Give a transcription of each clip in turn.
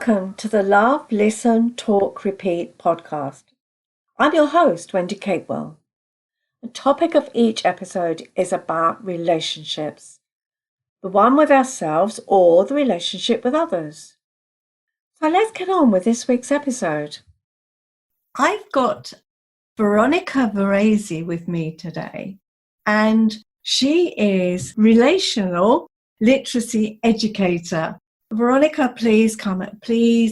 Welcome to the Love, Listen, Talk, Repeat podcast. I'm your host, Wendy Capewell. The topic of each episode is about relationships, the one with ourselves or the relationship with others. So let's get on with this week's episode. I've got Veronica Verasi with me today, and she is Relational Literacy Educator. Veronica, please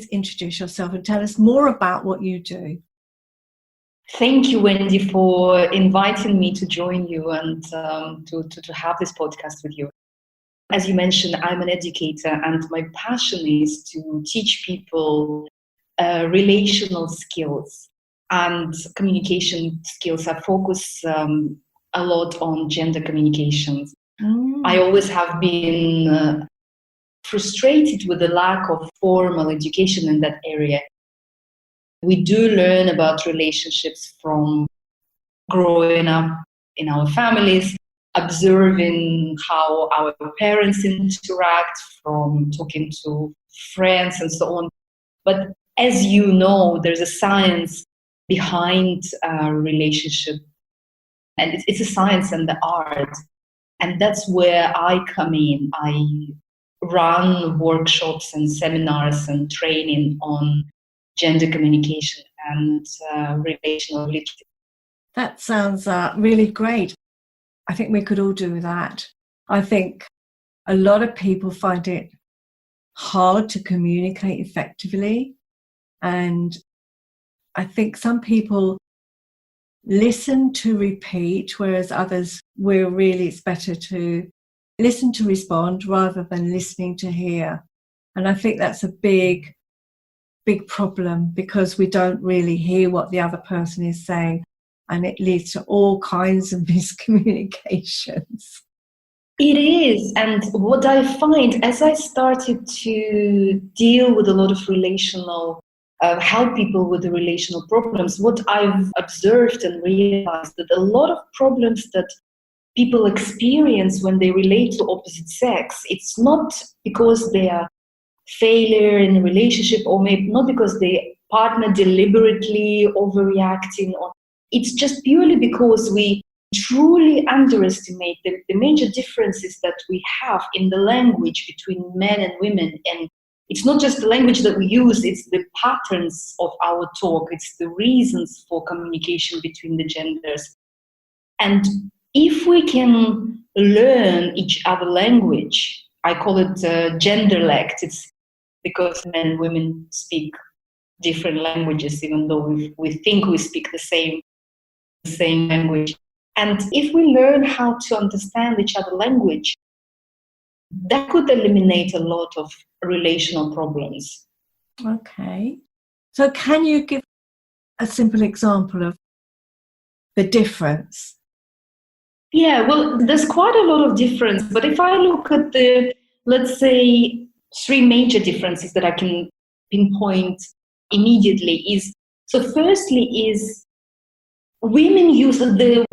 introduce yourself and tell us more about what you do. Thank you, Wendy, for inviting me to join you and to have this podcast with you. As you mentioned, I'm an educator, and my passion is to teach people relational skills and communication skills. I focus a lot on gender communications. I always have been frustrated with the lack of formal education in that area. We do learn about relationships from growing up in our families, observing how our parents interact, from talking to friends and so on. But as you know, there's a science behind a relationship, and it's a science and the art. And that's where I come in. I run workshops and seminars and training on gender communication and relational literacy. That sounds really great. I think we could all do that. I think a lot of people find it hard to communicate effectively. And I think some people listen to repeat, whereas others it's better to listen to respond rather than listening to hear. And I think that's a big problem, because we don't really hear what the other person is saying, and it leads to all kinds of miscommunications. It is. And what I find as I started to deal with a lot of help people with the relational problems, what I've observed and realized that a lot of problems that people experience when they relate to opposite sex, it's not because they are failure in a relationship, or maybe not because their partner deliberately overreacting, or it's just purely because we truly underestimate the major differences that we have in the language between men and women. And it's not just the language that we use, it's the patterns of our talk, it's the reasons for communication between the genders. And if we can learn each other language, I call it genderlect. It's because men and women speak different languages, even though we think we speak the same language. And if we learn how to understand each other's language, that could eliminate a lot of relational problems. Okay. So can you give a simple example of the difference? Yeah, well, there's quite a lot of difference. But if I look at let's say, three major differences that I can pinpoint immediately firstly is women use men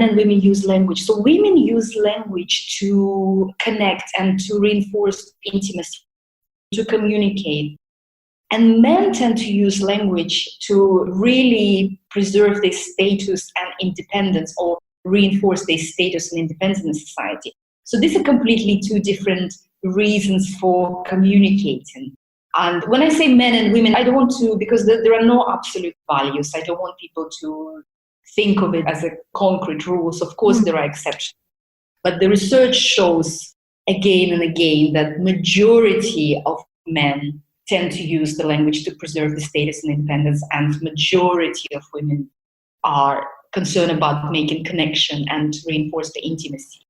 and women use language. So women use language to connect and to reinforce intimacy, to communicate. And men tend to use language to really preserve their status and independence, or reinforce their status and independence in society. So these are completely two different reasons for communicating. And when I say men and women, I don't want to, because there are no absolute values. I don't want people to think of it as a concrete rules. Of course, there are exceptions. But the research shows again and again that majority of men tend to use the language to preserve the status and independence, and majority of women are concerned about making connection and reinforce the intimacy.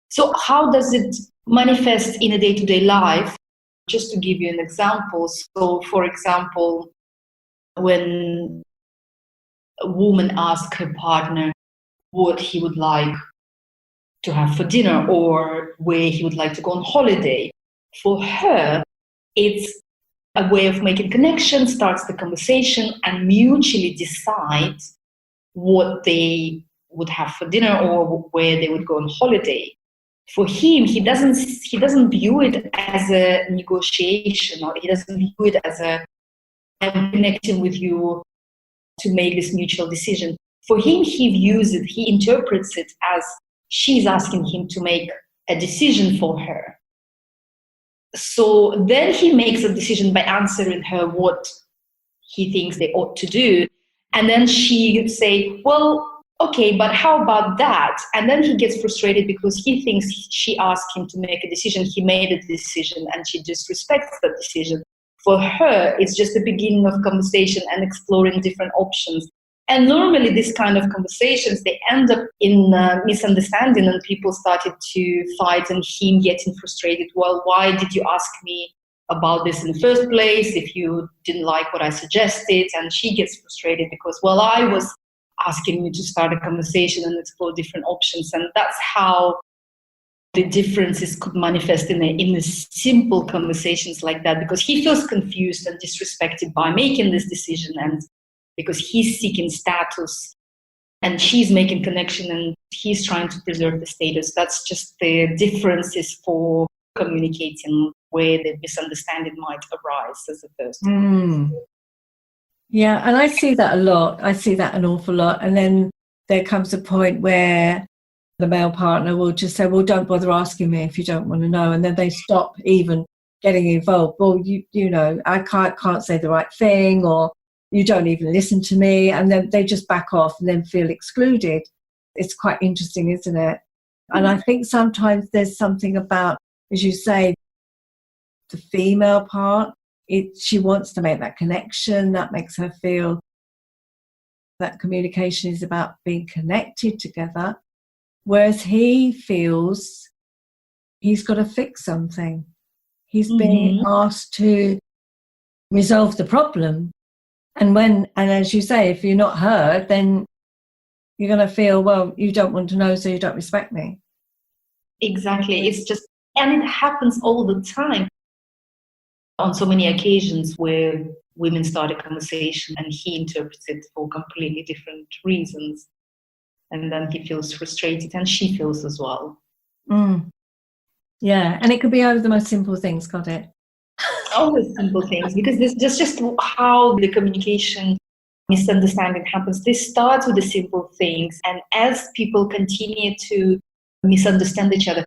So how does it manifest in a day-to-day life? Just to give you an example. So, for example, when a woman asks her partner what he would like to have for dinner or where he would like to go on holiday, for her, it's a way of making connection, starts the conversation, and mutually decide what they would have for dinner or where they would go on holiday. for him, he doesn't view it as a negotiation, or he doesn't view it as a I'm connecting with you to make this mutual decision. For him, he interprets it as she's asking him to make a decision for her. So then he makes a decision by answering her what he thinks they ought to do. And then she would say, well, okay, but how about that? And then he gets frustrated because he thinks she asked him to make a decision. He made a decision and she disrespects that decision. For her, it's just the beginning of conversation and exploring different options. And normally these kind of conversations, they end up in misunderstanding, and people started to fight and him getting frustrated. Well, why did you ask me about this in the first place if you didn't like what I suggested? And she gets frustrated because, well, I was asking you to start a conversation and explore different options. And that's how the differences could manifest in the simple conversations like that, because he feels confused and disrespected by making this decision, and because he's seeking status and she's making connection and he's trying to preserve the status. That's just the differences for communicating where the misunderstanding might arise as a first. Yeah, and I see that a lot. I see that an awful lot. And then there comes a point where the male partner will just say, well, don't bother asking me if you don't want to know. And then they stop even getting involved. Well, you know, I can't say the right thing, or you don't even listen to me. And then they just back off and then feel excluded. It's quite interesting, isn't it? And I think sometimes there's something about, as you say, the female part. She wants to make that connection. That makes her feel that communication is about being connected together. Whereas he feels he's got to fix something. He's being asked to resolve the problem. And as you say, if you're not heard, then you're going to feel, well, you don't want to know, so you don't respect me. Exactly. It's just, and it happens all the time. On so many occasions where women start a conversation and he interprets it for completely different reasons. And then he feels frustrated and she feels as well. Yeah, and it could be over the most simple things, can't it? Always simple things, because this is just how the communication misunderstanding happens. This starts with the simple things, and as people continue to misunderstand each other,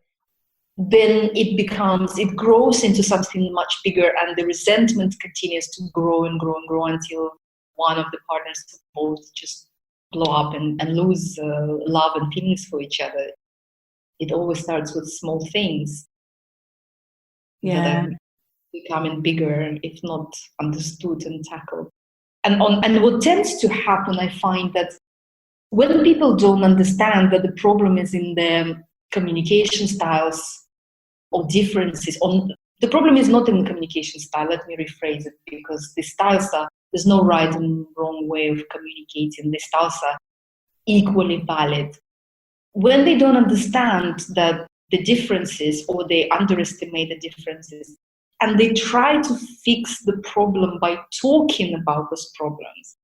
then it grows into something much bigger, and the resentment continues to grow and grow and grow until one of the partners both just blow up and lose love and feelings for each other. It always starts with small things that are becoming bigger if not understood and tackled. And what tends to happen, I find that when people don't understand that the problem is in their communication styles or differences, the problem is not in the communication style, let me rephrase it, because the styles there's no right and wrong way of communicating. The styles are equally valid. When they don't understand that the differences, or they underestimate the differences, and they try to fix the problem by talking about those problems.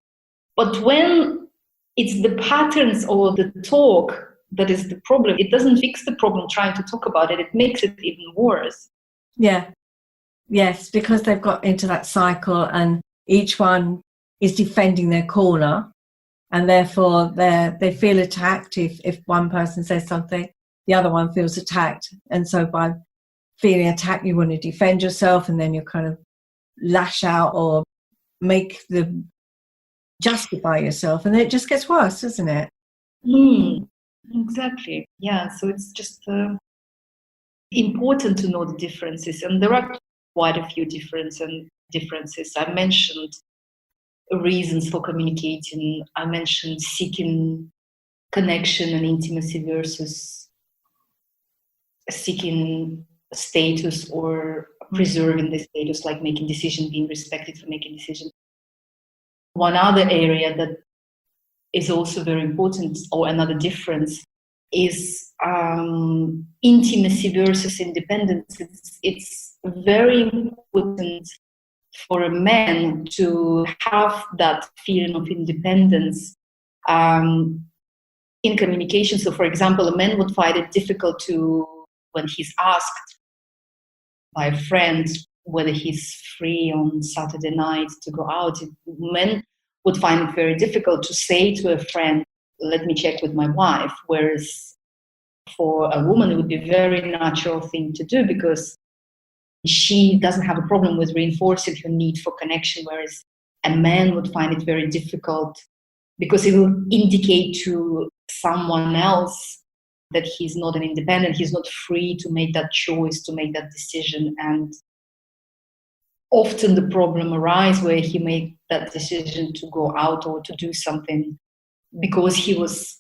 But when it's the patterns or the talk that is the problem, it doesn't fix the problem trying to talk about it, it makes it even worse. Yeah. Yes, because they've got into that cycle and each one is defending their corner, and therefore they feel attacked if one person says something, the other one feels attacked. And so by feeling attacked, you want to defend yourself, and then you kind of lash out or justify yourself, and then it just gets worse, doesn't it? Exactly. Yeah. So it's just important to know the differences, and there are quite a few differences. I mentioned reasons for communicating. I mentioned seeking connection and intimacy versus seeking status or preserving the status, like making decisions, being respected for making decisions. One other area that is also very important, or another difference, is intimacy versus independence. It's very important for a man to have that feeling of independence in communication. So, for example, a man would find it difficult to when he's asked by a friend whether he's free on Saturday night to go out, men would find it very difficult to say to a friend, let me check with my wife. Whereas for a woman, it would be a very natural thing to do because she doesn't have a problem with reinforcing her need for connection, whereas a man would find it very difficult because it will indicate to someone else that he's not an independent, he's not free to make that choice, to make that decision. And often the problem arises where he made that decision to go out or to do something because he was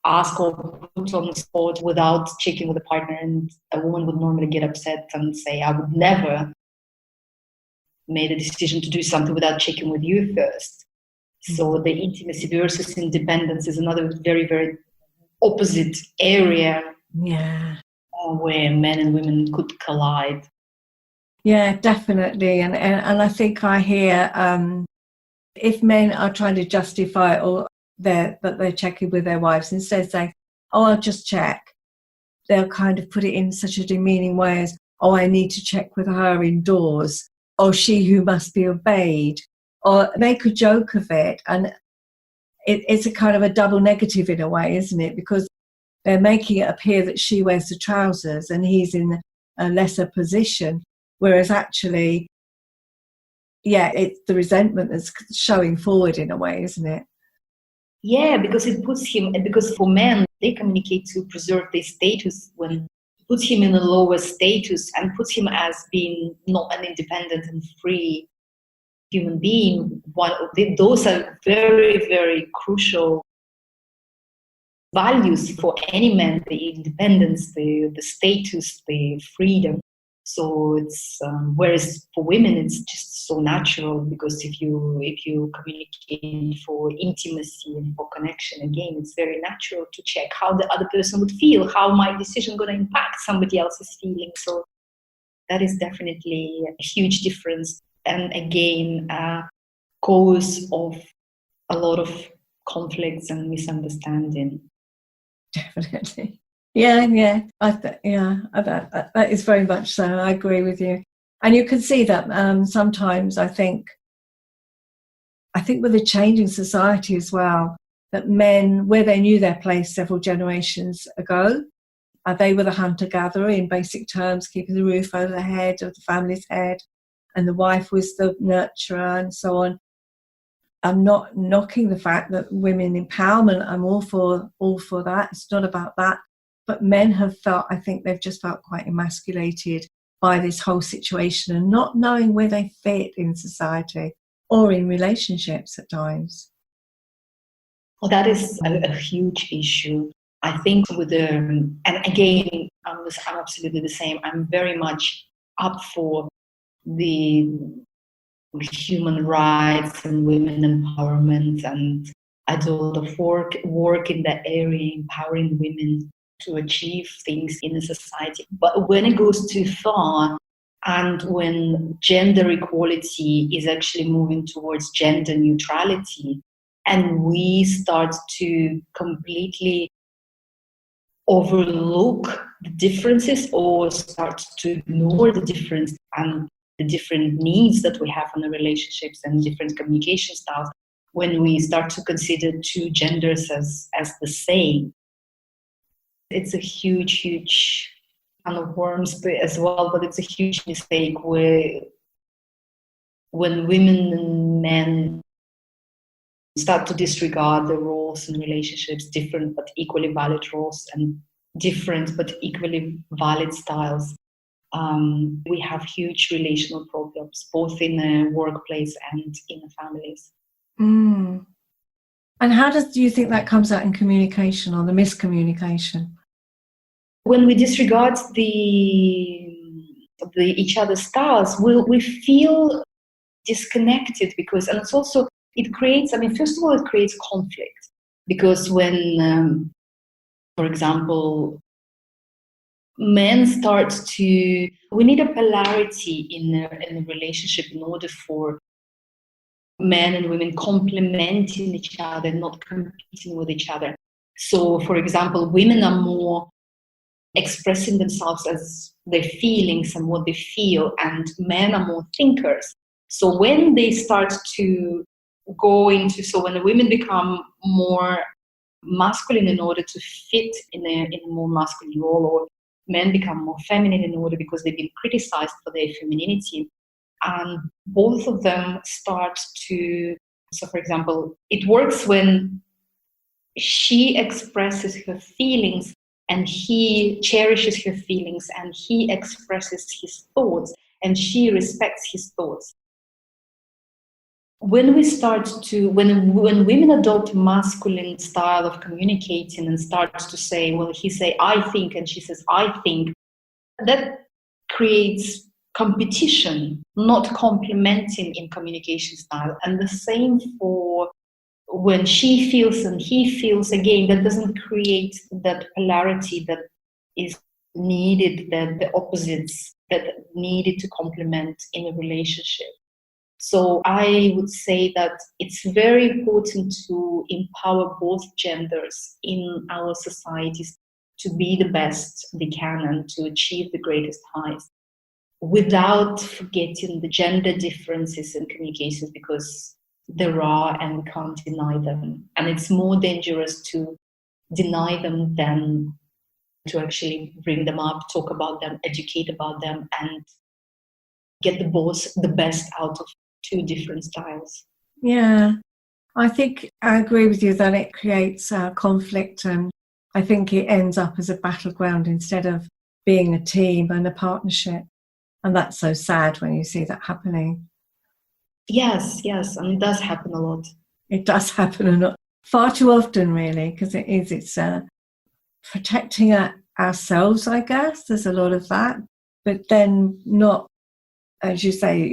asked or put on the spot without checking with the partner. And a woman would normally get upset and say, I would never made a decision to do something without checking with you first. So the intimacy versus independence is another very, very opposite area where men and women could collide. Yeah, definitely. And I think I hear if men are trying to justify or that they're checking with their wives, instead of saying, oh, I'll just check, they'll kind of put it in such a demeaning way as, oh, I need to check with her indoors, or she who must be obeyed, or make a joke of it. And it's a kind of a double negative in a way, isn't it? Because they're making it appear that she wears the trousers and he's in a lesser position, whereas actually, it's the resentment that's showing forward in a way, isn't it? Yeah, because it puts him, because for men, they communicate to preserve their status when it puts him in a lower status and puts him as being not an independent and free human being. Those are very, very crucial values for any man, the independence, the status, the freedom. So it's whereas for women it's just so natural, because if you communicate for intimacy and for connection, again, it's very natural to check how the other person would feel, how my decision going to impact somebody else's feelings. So that is definitely a huge difference, and again, a cause of a lot of conflicts and misunderstanding. Definitely. That is very much so. I agree with you. And you can see that sometimes I think with the changing society as well, that men, where they knew their place several generations ago, they were the hunter-gatherer in basic terms, keeping the roof over the head of the family's head, and the wife was the nurturer and so on. I'm not knocking the fact that women empowerment, I'm all for that. It's not about that. But men have felt, I think they've just felt quite emasculated by this whole situation and not knowing where they fit in society or in relationships at times. Well, that is a huge issue. I think and again, I'm absolutely the same. I'm very much up for the human rights and women empowerment, and I do a lot of work in that area, empowering women to achieve things in a society. But when it goes too far, and when gender equality is actually moving towards gender neutrality, and we start to completely overlook the differences or start to ignore the difference and the different needs that we have in the relationships and different communication styles, when we start to consider two genders as the same, it's a huge can of worms as well, but it's a huge mistake when women and men start to disregard the roles in relationships, different but equally valid roles and different but equally valid styles. We have huge relational problems, both in the workplace and in the families. Mm. And how do you think that comes out in communication or the miscommunication? When we disregard each other's styles, we feel disconnected, because, and it's also, it creates, first of all, it creates conflict, because when, for example, men we need a polarity in a relationship in order for men and women complementing each other, not competing with each other. So, for example, women are more expressing themselves as their feelings and what they feel, and men are more thinkers. So when they start to when the women become more masculine in order to fit in a more masculine role, or men become more feminine in order because they've been criticized for their femininity, and both of them start to, so for example, it works when she expresses her feelings and he cherishes her feelings, and he expresses his thoughts and she respects his thoughts. When when women adopt masculine style of communicating and starts to say, well, he say I think and she says I think, that creates competition, not complementing in communication style. And the same for when she feels and he feels, again, that doesn't create that polarity that is needed, that the opposites that needed to complement in a relationship. So I would say that it's very important to empower both genders in our societies to be the best they can and to achieve the greatest heights, without forgetting the gender differences in communications, because there are and we can't deny them. And it's more dangerous to deny them than to actually bring them up, talk about them, educate about them, and get the best out of two different styles. Yeah, I think I agree with you that it creates conflict, and I think it ends up as a battleground instead of being a team and a partnership. And that's so sad when you see that happening. Yes, and it does happen a lot. It does happen a lot, far too often, really, because it's protecting ourselves, I guess. There's a lot of that, but then not, as you say,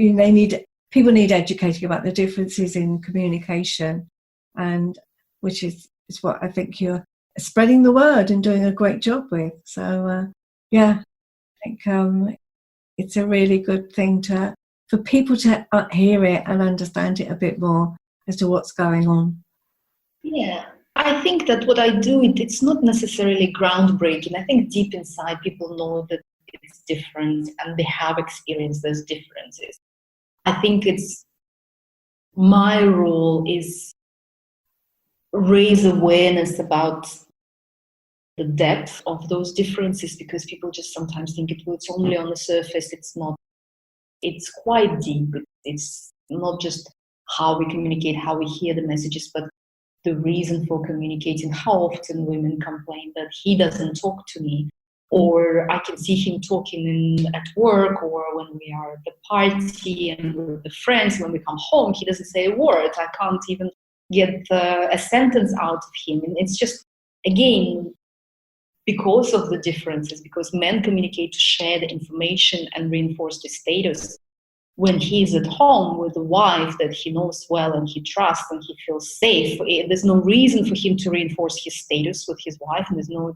people need educating about the differences in communication, and which is what I think you're spreading the word and doing a great job with. So yeah, I think it's a really good thing for people to hear it and understand it a bit more as to what's going on. Yeah, I think that what I do, it's not necessarily groundbreaking. I think deep inside people know that it's different and they have experienced those differences. I think my role is raise awareness about the depth of those differences, because people just sometimes think it's only on the surface. It's not. It's quite deep. It's not just how we communicate, how we hear the messages, but the reason for communicating. How often women complain that he doesn't talk to me, or I can see him talking at work, or when we are at the party and with the friends, when we come home, he doesn't say a word. I can't even get a sentence out of him. And it's just, again, because of the differences, because men communicate to share the information and reinforce the status. When he's at home with a wife that he knows well and he trusts and he feels safe, there's no reason for him to reinforce his status with his wife. And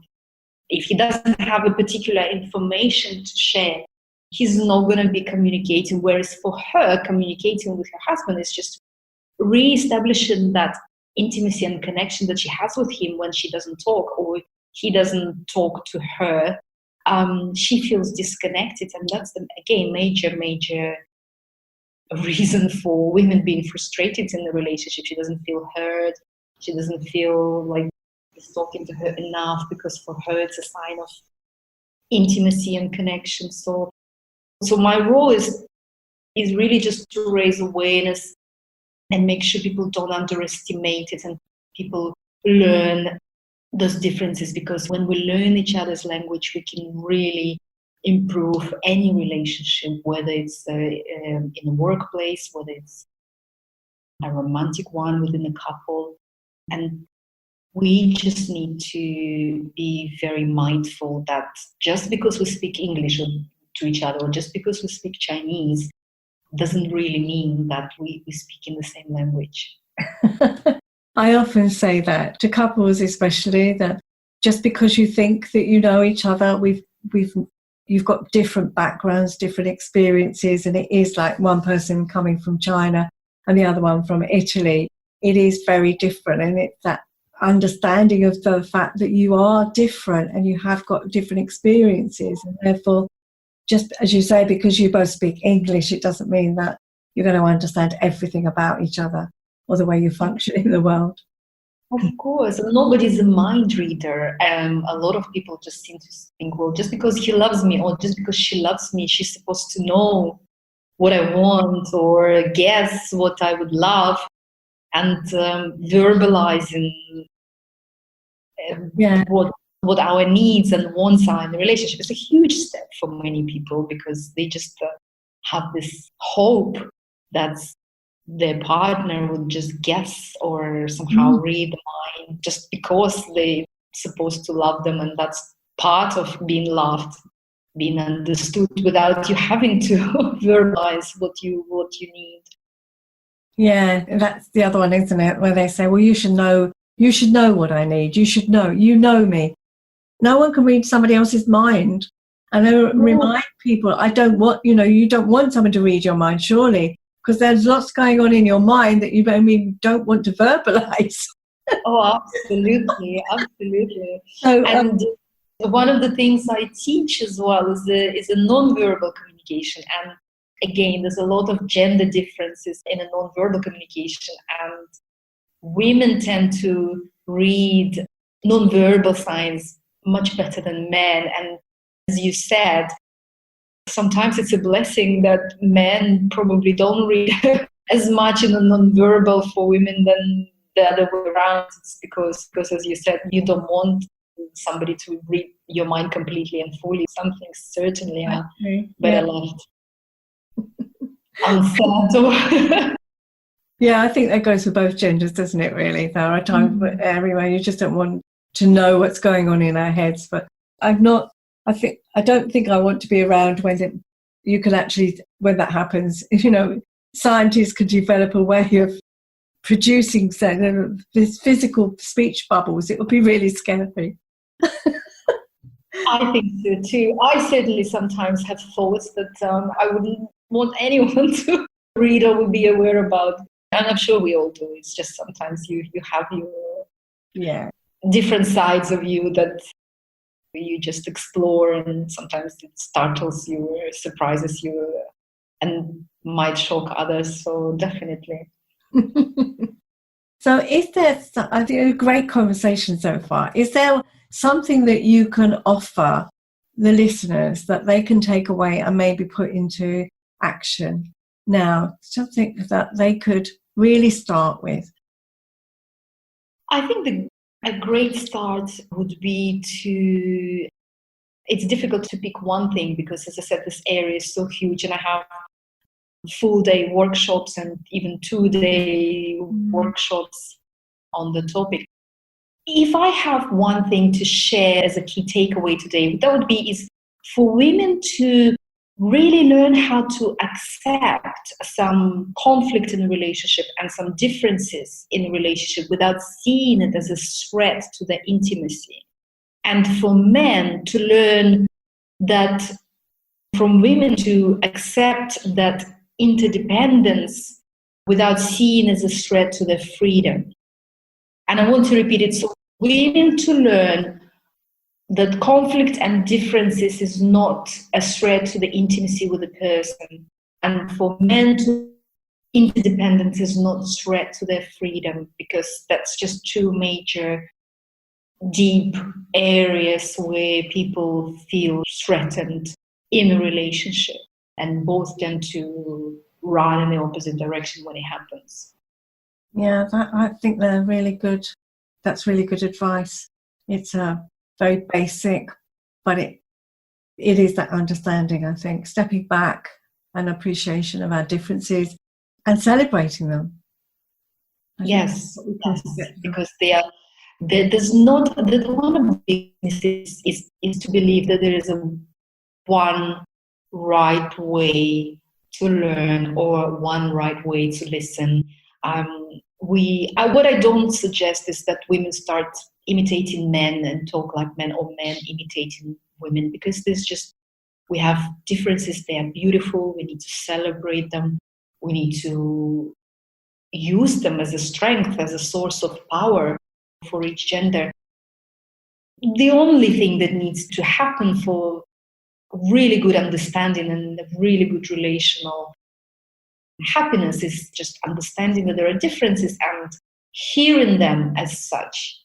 if he doesn't have a particular information to share, he's not going to be communicating. Whereas for her, communicating with her husband is just re-establishing that intimacy and connection that she has with him when she doesn't talk, or he doesn't talk to her. She feels disconnected, and that's again major reason for women being frustrated in the relationship. She doesn't feel heard. She doesn't feel like he's talking to her enough, because for her it's a sign of intimacy and connection. So my role is really just to raise awareness and make sure people don't underestimate it, and people learn those differences, because when we learn each other's language, we can really improve any relationship, whether it's in a workplace, whether it's a romantic one within a couple. And we just need to be very mindful that just because we speak English to each other, or just because we speak Chinese, doesn't really mean that we speak in the same language. I often say that to couples, especially, that just because you think that you know each other, you've got different backgrounds, different experiences, and it is like one person coming from China and the other one from Italy. It is very different, and it's that understanding of the fact that you are different and you have got different experiences, and therefore, just as you say, because you both speak English, it doesn't mean that you're going to understand everything about each other or the way you function in the world. Of course, nobody's a mind reader. A lot of people just seem to think, well, just because he loves me or just because she loves me, she's supposed to know what I want or guess what I would love, and verbalizing what our needs and wants are in the relationship is a huge step for many people, because they just have this hope that their partner would just guess or somehow read the mind just because they're supposed to love them, and that's part of being loved, being understood without you having to verbalize what you need. Yeah, that's the other one, isn't it? Where they say, well, you should know what I need. You should know. You know me. No one can read somebody else's mind. And I remind people, I don't want, you don't want someone to read your mind, surely, because there's lots going on in your mind that you don't want to verbalize. Oh, absolutely, absolutely. So, and one of the things I teach as well is a non-verbal communication. And again, there's a lot of gender differences in a non-verbal communication, and women tend to read non-verbal signs much better than men. And as you said, sometimes it's a blessing that men probably don't read as much in a non-verbal for women than the other way around. It's because as you said, you don't want somebody to read your mind completely and fully. Some things certainly are better left unsaid. Yeah, I think that goes for both genders, doesn't it, really? There are times where you just don't want to know what's going on in our heads. But I don't think I want to be around when you can actually, when that happens, scientists could develop a way of producing this physical speech bubbles. It would be really scary. I think so too. I certainly sometimes have thoughts that I wouldn't want anyone to read or would be aware about. And I'm sure we all do. It's just sometimes you have your different sides of you that you just explore, and sometimes it startles you or surprises you and might shock others. So definitely. So is there, I think, a great conversation so far. Is there something that you can offer the listeners that they can take away and maybe put into action now? Something that they could really start with? I think a great start would be it's difficult to pick one thing, because as I said, this area is so huge, and I have full day workshops and even 2-day workshops on the topic. If I have one thing to share as a key takeaway today, that would be is for women to really learn how to accept some conflict in a relationship and some differences in a relationship without seeing it as a threat to their intimacy. And for men to learn that, from women to accept that interdependence without seeing as a threat to their freedom. And I want to repeat it. So women to learn that conflict and differences is not a threat to the intimacy with a person. And for men to interdependence is not a threat to their freedom, because that's just two major deep areas where people feel threatened in a relationship, and both tend to run in the opposite direction when it happens. Yeah, I think they're really good. That's really good advice. It's very basic, but it is that understanding, I think, stepping back and appreciation of our differences and celebrating them. Yes, because there's not, one of the things is to believe that there is one right way to learn or one right way to listen. What I don't suggest is that women start imitating men and talk like men, or men imitating women, because we have differences. They are beautiful. We need to celebrate them. We need to use them as a strength, as a source of power for each gender. The only thing that needs to happen for really good understanding and a really good relational happiness is just understanding that there are differences and hearing them as such,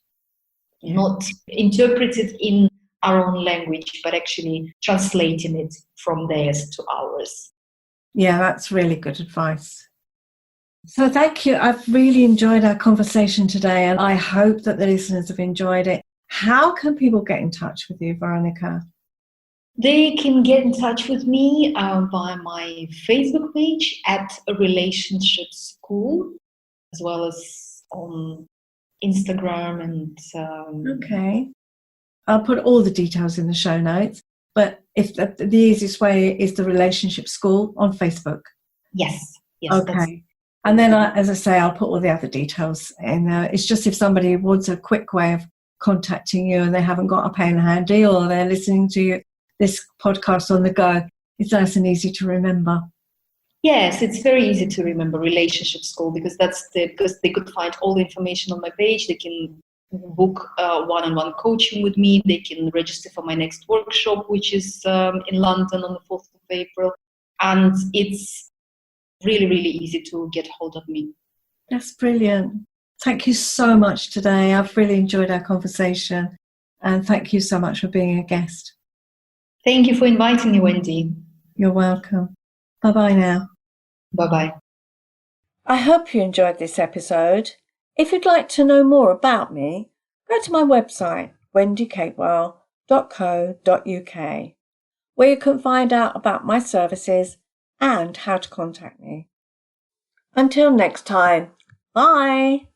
not interpreted in our own language, but actually translating it from theirs to ours. Yeah, that's really good advice. So thank you. I've really enjoyed our conversation today, and I hope that the listeners have enjoyed it. How can people get in touch with you, Veronica? They can get in touch with me via my Facebook page at a Relationship School, as well as on Instagram and Okay. I'll put all the details in the show notes, but if the easiest way is the Relationship School on Facebook. Yes. Okay. And then, as I say, I'll put all the other details in there. It's just if somebody wants a quick way of contacting you and they haven't got a pen handy, or they're listening to this podcast on the go, it's nice and easy to remember. Yes, it's very easy to remember Relationship School because because they could find all the information on my page. They can book one-on-one coaching with me. They can register for my next workshop, which is in London on the 4th of April. And it's really, really easy to get hold of me. That's brilliant. Thank you so much today. I've really enjoyed our conversation. And thank you so much for being a guest. Thank you for inviting me, Wendy. You're welcome. Bye-bye now. Bye-bye. I hope you enjoyed this episode. If you'd like to know more about me, go to my website, wendycapewell.co.uk, where you can find out about my services and how to contact me. Until next time, bye!